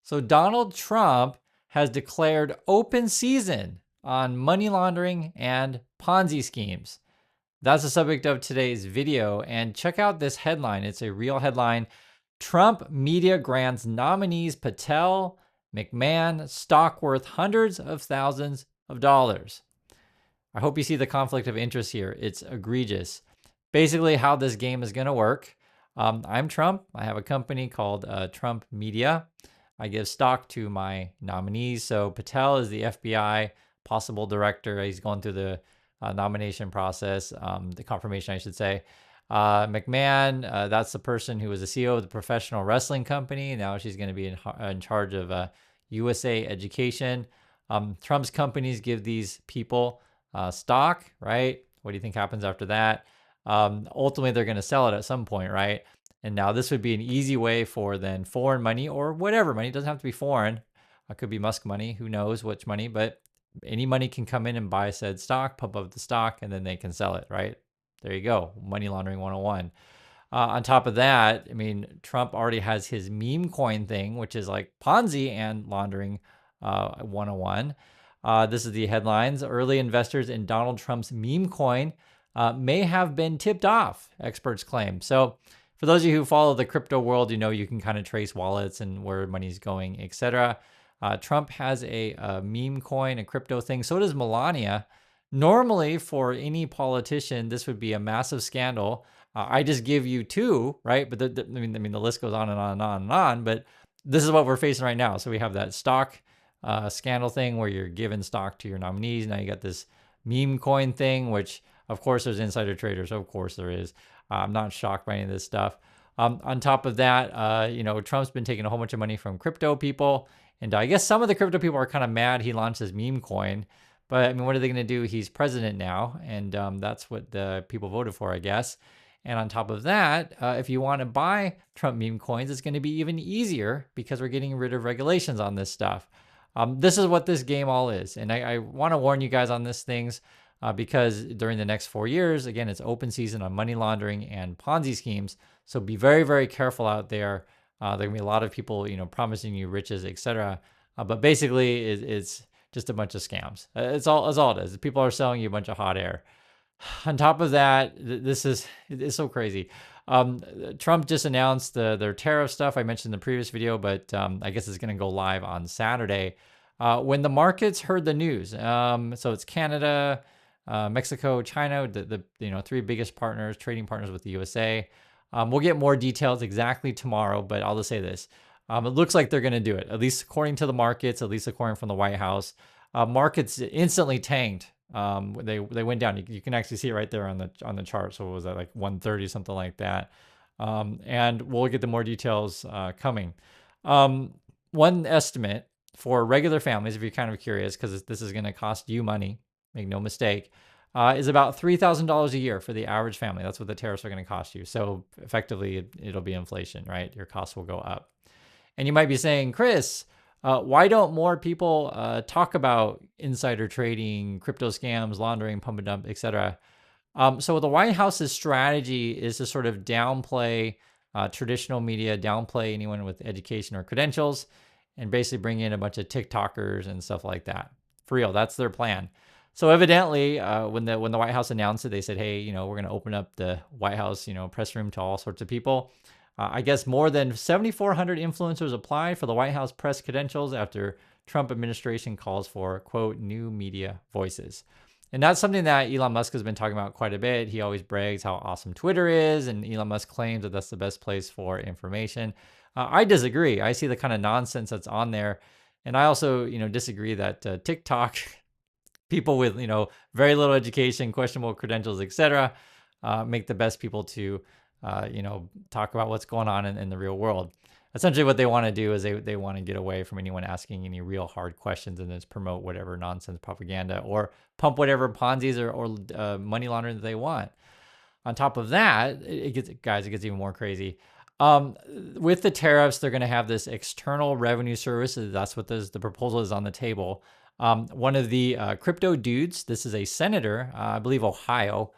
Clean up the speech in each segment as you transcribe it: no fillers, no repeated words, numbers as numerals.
So Donald Trump has declared open season on money laundering and Ponzi schemes. That's the subject of today's video. And check out this headline. It's a real headline. Trump media grants nominees Patel, McMahon stock worth hundreds of thousands of dollars. I hope you see the conflict of interest here. It's egregious. Basically, how this game is going to work. I'm Trump. I have a company called Trump Media. I give stock to my nominees. So Patel is the FBI possible director. He's going through the nomination process, the confirmation, I should say. McMahon, that's the person who was the CEO of the professional wrestling company. Now she's going to be in charge of USA Education. Trump's companies give these people stock, right? What do you think happens after that? Ultimately, they're going to sell it at some point, right? And now this would be an easy way for then foreign money or whatever money. It doesn't have to be foreign. It could be Musk money. Who knows which money? But any money can come in and buy said stock, pump up the stock, and then they can sell it, right? There you go. Money laundering 101. On top of that, I mean, Trump already has his meme coin thing, which is like Ponzi and laundering 101. This is the headlines. Early investors in Donald Trump's meme coin may have been tipped off, experts claim. So for those of you who follow the crypto world, you know you can kind of trace wallets and where money's going, etc. Trump has a meme coin, a crypto thing. So does Melania. Normally, for any politician, this would be a massive scandal. I just give you two, right? But I mean, the list goes on and on and on and on. But this is what we're facing right now. So we have that stock scandal thing where you're giving stock to your nominees. Now you got this meme coin thing, which of course there's insider traders. Of course there is. I'm not shocked by any of this stuff. On top of that, Trump's been taking a whole bunch of money from crypto people. And I guess some of the crypto people are kind of mad he launched his meme coin. But I mean, what are they going to do? He's president now. And that's what the people voted for, I guess. And on top of that, if you want to buy Trump meme coins, it's going to be even easier because we're getting rid of regulations on this stuff. This is what this game all is. And I want to warn you guys on these things because during the next 4 years, again, it's open season on money laundering and Ponzi schemes. So be very, very careful out there. There are going to be a lot of people, promising you riches, etc. But basically, it's just a bunch of scams. It's all it is. People are selling you a bunch of hot air. On top of that, it's so crazy. Trump just announced their tariff stuff I mentioned in the previous video, but I guess it's going to go live on Saturday. When the markets heard the news, so it's Canada, Mexico, China, the three biggest partners, trading partners with the USA. We'll get more details exactly tomorrow, but I'll just say this. It looks like they're going to do it, at least according to the markets, at least according from the White House. Markets instantly tanked. They went down. You can actually see it right there on the chart. So what was that, like 130, something like that? And we'll get the more details coming. One estimate for regular families, if you're kind of curious, because this is going to cost you money, make no mistake, is about $3,000 a year for the average family. That's what the tariffs are going to cost you. So effectively, it'll be inflation, right? Your costs will go up. And you might be saying, Chris, why don't more people talk about insider trading, crypto scams, laundering, pump and dump, etc.? So the White House's strategy is to sort of downplay traditional media, downplay anyone with education or credentials, and basically bring in a bunch of TikTokers and stuff like that. For real, that's their plan. So evidently, when the White House announced it, they said, hey, we're going to open up the White House, press room to all sorts of people. I guess more than 7,400 influencers applied for the White House press credentials after Trump administration calls for, quote, new media voices. And that's something that Elon Musk has been talking about quite a bit. He always brags how awesome Twitter is, and Elon Musk claims that that's the best place for information. I disagree. I see the kind of nonsense that's on there. And I also, disagree that TikTok, people with, very little education, questionable credentials, etc., make the best people to talk about what's going on in the real world. Essentially what they want to do is they want to get away from anyone asking any real hard questions and just promote whatever nonsense propaganda or pump whatever Ponzi's or money laundering that they want. On top of that, it gets even more crazy. With the tariffs, they're going to have this external revenue service. That's what the proposal is on the table. One of the crypto dudes, this is a senator, I believe Ohio,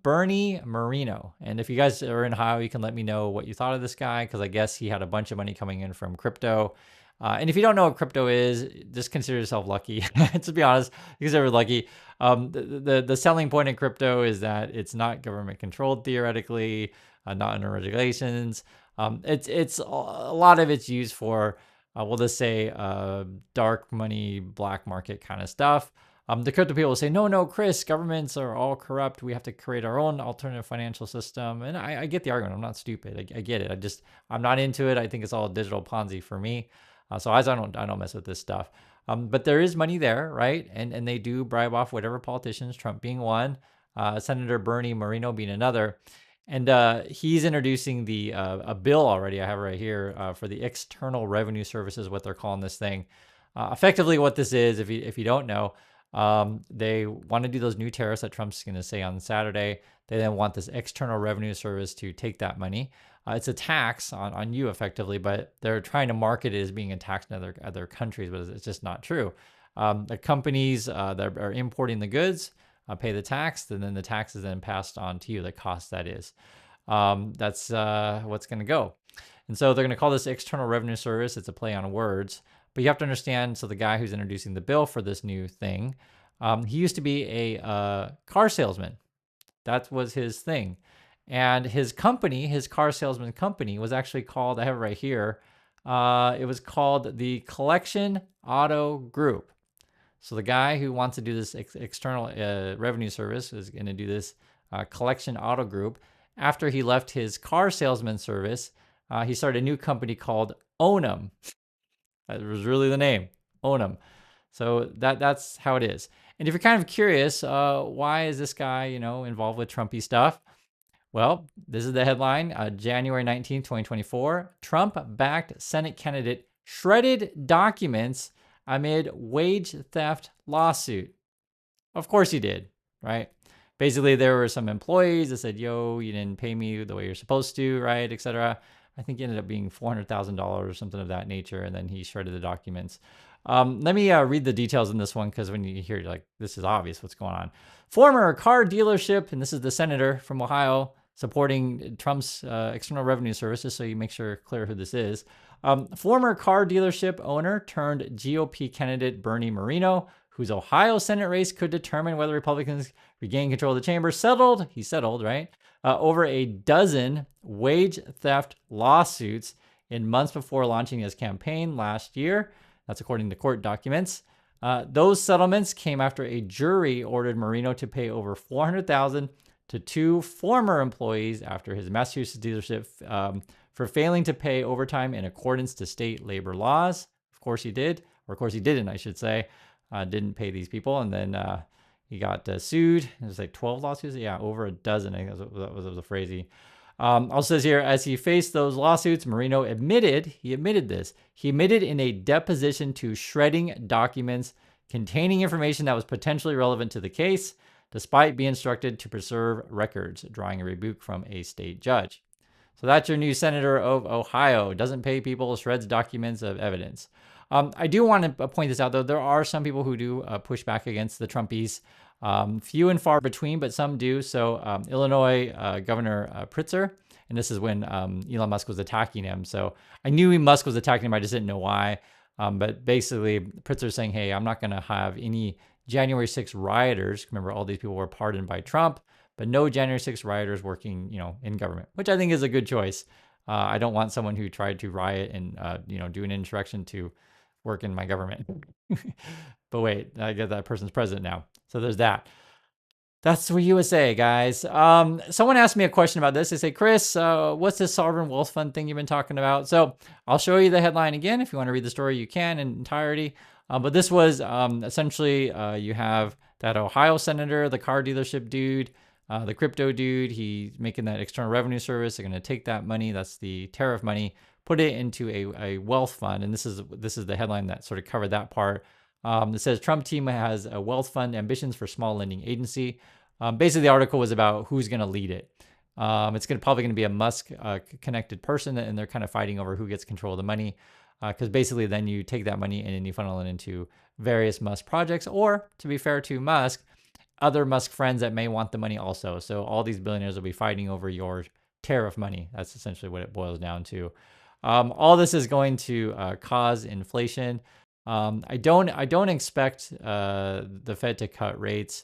Bernie Moreno. And if you guys are in Ohio, you can let me know what you thought of this guy, because I guess he had a bunch of money coming in from crypto. And if you don't know what crypto is, just consider yourself lucky. To be honest, consider it lucky. The selling point in crypto is that it's not government controlled theoretically, not under regulations. It's a lot of it's used for, we'll just say, dark money, black market kind of stuff. The crypto people will say, no, Chris, governments are all corrupt. We have to create our own alternative financial system. And I get the argument. I'm not stupid. I get it. I'm not into it. I think it's all a digital Ponzi for me. So I don't mess with this stuff. But there is money there, right? And they do bribe off whatever politicians, Trump being one, Senator Bernie Moreno being another. And he's introducing a bill already. I have it right here for the External Revenue Service is what they're calling this thing. Effectively, what this is, if you don't know, they want to do those new tariffs that Trump's going to say on Saturday. They then want this External Revenue Service to take that money. It's a tax on you effectively, but they're trying to market it as being a tax in other countries, but it's just not true. The companies that are importing the goods pay the tax, and then the tax is then passed on to you, the cost that is. That's what's going to go. And so they're going to call this External Revenue Service. It's a play on words. But you have to understand, so the guy who's introducing the bill for this new thing, he used to be a car salesman. That was his thing. And his company, his car salesman company, was actually called, I have it right here, it was called the Collection Auto Group. So the guy who wants to do this external revenue service is going to do this Collection Auto Group. After he left his car salesman service, he started a new company called Onum. That was really the name, Onum. So that's how it is. And if you're kind of curious, why is this guy, involved with Trumpy stuff? Well, this is the headline, January 19th, 2024. Trump-backed Senate candidate shredded documents amid wage theft lawsuit. Of course he did, right? Basically, there were some employees that said, yo, you didn't pay me the way you're supposed to, right, etc. I think it ended up being $400,000 or something of that nature, and then he shredded the documents. Let me read the details in this one, because when you hear, you're like, this is obvious what's going on. Former car dealership, and this is the senator from Ohio, supporting Trump's External Revenue Services, so you make sure clear who this is. Former car dealership owner turned GOP candidate Bernie Moreno, whose Ohio Senate race could determine whether Republicans regain control of the chamber, he settled, right? Over a dozen wage theft lawsuits in months before launching his campaign last year. That's according to court documents. Those settlements came after a jury ordered Moreno to pay over $400,000 to two former employees after his Massachusetts dealership for failing to pay overtime in accordance to state labor laws. Of course he did, or of course he didn't, I should say. Didn't pay these people, and then he got sued. It was like 12 lawsuits. Yeah, over a dozen. I think that was a phrasey. Also says here, as he faced those lawsuits, Moreno admitted in a deposition to shredding documents containing information that was potentially relevant to the case, despite being instructed to preserve records, drawing a rebuke from a state judge. So that's your new senator of Ohio. Doesn't pay people, shreds documents of evidence. I do want to point this out, though. There are some people who do push back against the Trumpies. Few and far between, but some do. So Illinois Governor Pritzker, and this is when Elon Musk was attacking him. So I knew Musk was attacking him. I just didn't know why. But basically, Pritzker saying, hey, I'm not going to have any January 6th rioters. Remember, all these people were pardoned by Trump, but no January 6th rioters working, in government, which I think is a good choice. I don't want someone who tried to riot and, do an insurrection to work in my government. But wait, I get that person's president now. So there's that. That's the USA, guys. Someone asked me a question about this. They say, Chris, what's this sovereign wealth fund thing you've been talking about? So I'll show you the headline again. If you want to read the story, you can in entirety. But this was essentially, you have that Ohio senator, the car dealership dude, the crypto dude. He's making that External Revenue Service. They're going to take that money, that's the tariff money, put it into a wealth fund. And this is the headline that sort of covered that part. It says Trump team has a wealth fund ambitions for small lending agency. Basically, the article was about who's going to lead it. It's probably going to be a Musk connected person, and they're kind of fighting over who gets control of the money. Because basically, then you take that money and then you funnel it into various Musk projects, or to be fair to Musk, other Musk friends that may want the money also. So all these billionaires will be fighting over your tariff money. That's essentially what it boils down to. All this is going to cause inflation. I don't expect the Fed to cut rates.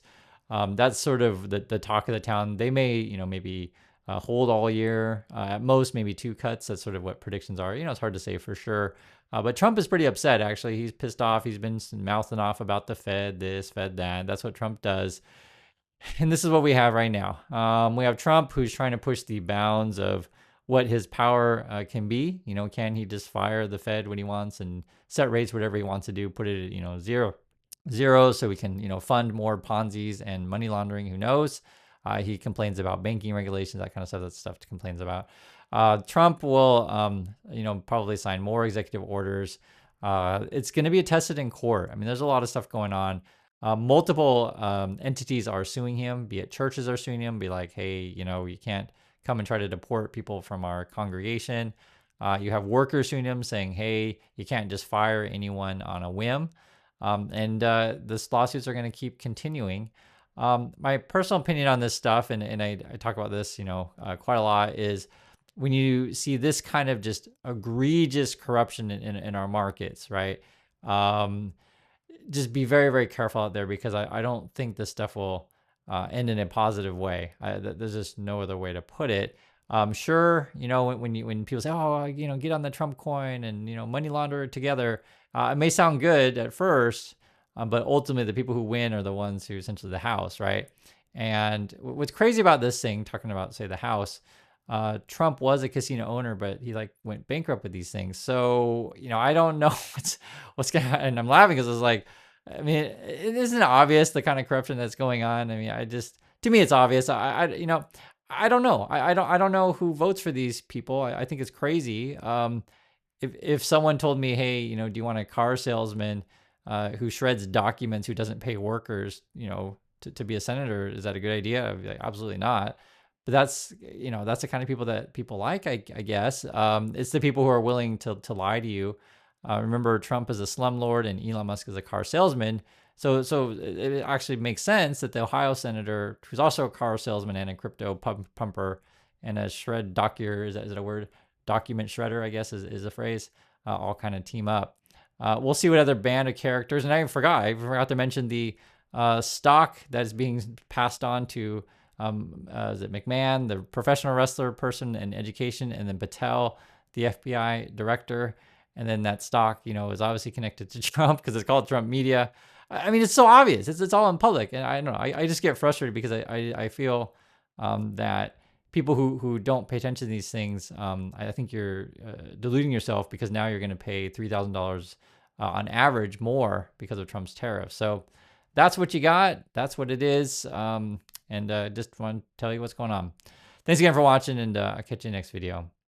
That's sort of the talk of the town. They may, maybe hold all year. At most, maybe 2 cuts. That's sort of what predictions are. It's hard to say for sure. But Trump is pretty upset, actually. He's pissed off. He's been mouthing off about the Fed this, Fed that. That's what Trump does. And this is what we have right now. We have Trump, who's trying to push the bounds of what his power can be. Can he just fire the Fed when he wants and set rates, whatever he wants to do, put it at, zero, so we can, fund more Ponzi's and money laundering. Who knows? He complains about banking regulations, that kind of stuff. That's stuff he complains about. Trump will, probably sign more executive orders. It's going to be tested in court. I mean, there's a lot of stuff going on. Multiple entities are suing him, be it churches are suing him, be like, hey, you can't come and try to deport people from our congregation. You have workers suing him saying, hey, you can't just fire anyone on a whim. And this lawsuits are going to keep continuing. My personal opinion on this stuff, and I talk about this, quite a lot, is when you see this kind of just egregious corruption in our markets, right? Just be very, very careful out there, because I don't think this stuff will end in a positive way. There's just no other way to put it. Sure, when people say, oh, get on the Trump coin and, money launder it together, it may sound good at first, but ultimately the people who win are the ones who essentially the House, right? And what's crazy about this thing, talking about, say, the House, Trump was a casino owner, but he went bankrupt with these things. So, I don't know what's going to happen. And I'm laughing because it's like, I mean, it isn't obvious the kind of corruption that's going on. I mean, to me, it's obvious. I don't know. I don't know who votes for these people. I think it's crazy. If someone told me, hey, do you want a car salesman who shreds documents, who doesn't pay workers, to be a senator, is that a good idea? I'd be like, absolutely not. But that's the kind of people that people like, I guess. It's the people who are willing to lie to you. Remember, Trump is a slumlord and Elon Musk is a car salesman. So it actually makes sense that the Ohio senator, who's also a car salesman and a crypto pumper and a shred docker, is that a word? Document shredder, I guess, is a phrase, all kind of team up. We'll see what other band of characters. And I forgot to mention the stock that is being passed on to, is it McMahon, the professional wrestler person in education, and then Patel, the FBI director. And then that stock, is obviously connected to Trump because it's called Trump Media. I mean, it's so obvious. It's all in public. And I don't know. I just get frustrated because I feel that people who don't pay attention to these things, I think you're deluding yourself, because now you're going to pay $3,000 on average more because of Trump's tariffs. So that's what you got. That's what it is. And just want to tell you what's going on. Thanks again for watching, and I'll catch you in the next video.